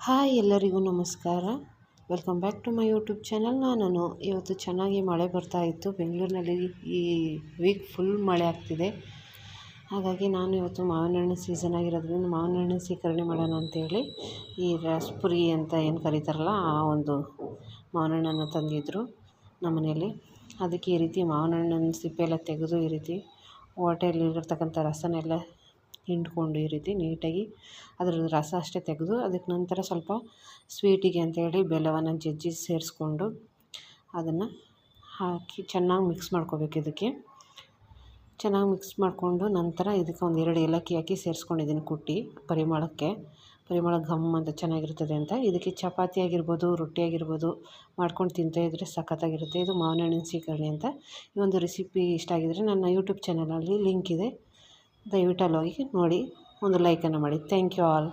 Hi ಎಲ್ಲರಿಗೂ ನಮಸ್ಕಾರ. Welcome back to my YouTube channel. ನಾನು ಇವತ್ತು ಚೆನ್ನಾಗಿ ಮಳೆ ಬರ್ತಾ ಇತ್ತು. ಬೆಂಗಳೂರಿನಲ್ಲಿ ಈ ವೀಕ್ ಫುಲ್ ಮಳೆ ಆಗ್ತಿದೆ. ಹಾಗಾಗಿ ನಾನು ಇವತ್ತು ಮಾವಿನ ಹಣ್ಣು ಸೀಸನ್ ಆಗಿರೋದ್ರಿಂದ ಮಾವಿನ ಹಣ್ಣು ಸ್ವೀಕರಣೆ ಮಾಡೋಣ ಅಂತೇಳಿ ಈ ರಸಪುರಿ ಅಂತ ಏನು ಕರೀತಾರಲ್ಲ ಆ ಒಂದು ಮಾವಿನ ಹಣ್ಣನ್ನು ತಂದಿದ್ದರು ನಮ್ಮ ಮನೆಯಲ್ಲಿ. ಅದಕ್ಕೆ ಈ ರೀತಿ ಮಾವಿನ ಹಣ್ಣನ್ನು ಸಿಪ್ಪೆ ಎಲ್ಲ ತೆಗೆದು ಈ ರೀತಿ ಹೊಟ್ಟೆಯಲ್ಲಿರ್ತಕ್ಕಂಥ ರಸನೆಲ್ಲ ಹಿಂಡ್ಕೊಂಡು ಈ ರೀತಿ ನೀಟಾಗಿ ಅದರದ್ದು ರಸ ಅಷ್ಟೇ ತೆಗೆದು ಅದಕ್ಕೆ ನಂತರ ಸ್ವಲ್ಪ ಸ್ವೀಟಿಗೆ ಅಂತೇಳಿ ಬೆಲ್ಲವನ್ನು ಜಜ್ಜಿ ಸೇರಿಸ್ಕೊಂಡು ಅದನ್ನು ಹಾಕಿ ಚೆನ್ನಾಗಿ ಮಿಕ್ಸ್ ಮಾಡ್ಕೋಬೇಕು. ಇದಕ್ಕೆ ಚೆನ್ನಾಗಿ ಮಿಕ್ಸ್ ಮಾಡಿಕೊಂಡು ನಂತರ ಇದಕ್ಕೆ ಒಂದು 2 ಏಲಕ್ಕಿ ಹಾಕಿ ಸೇರಿಸ್ಕೊಂಡಿದ್ದೀನಿ ಕುಟ್ಟಿ ಪರಿಮಳ ಘಮ್ ಅಂತ ಚೆನ್ನಾಗಿರ್ತದೆ ಅಂತ. ಇದಕ್ಕೆ ಚಪಾತಿ ಆಗಿರ್ಬೋದು, ರೊಟ್ಟಿ ಆಗಿರ್ಬೋದು ಮಾಡ್ಕೊಂಡು ತಿಂತಾಯಿದ್ರೆ ಸಖತ್ತಾಗಿರುತ್ತೆ. ಇದು ಮಾವಿನ ಹಣ್ಣಿನ ಸ್ವೀಕರಣೆ ಅಂತ. ಈ ಒಂದು ರೆಸಿಪಿ ಇಷ್ಟ ಆಗಿದರೆ ನನ್ನ ಯೂಟ್ಯೂಬ್ ಚಾನಲಲ್ಲಿ ಲಿಂಕ್ ಇದೆ, ದಯವಿಟ್ಟು ಅಲ್ಲಿ ಹೋಗಿ ನೋಡಿ, ಒಂದು ಲೈಕನ್ನು ಮಾಡಿ. Thank you all.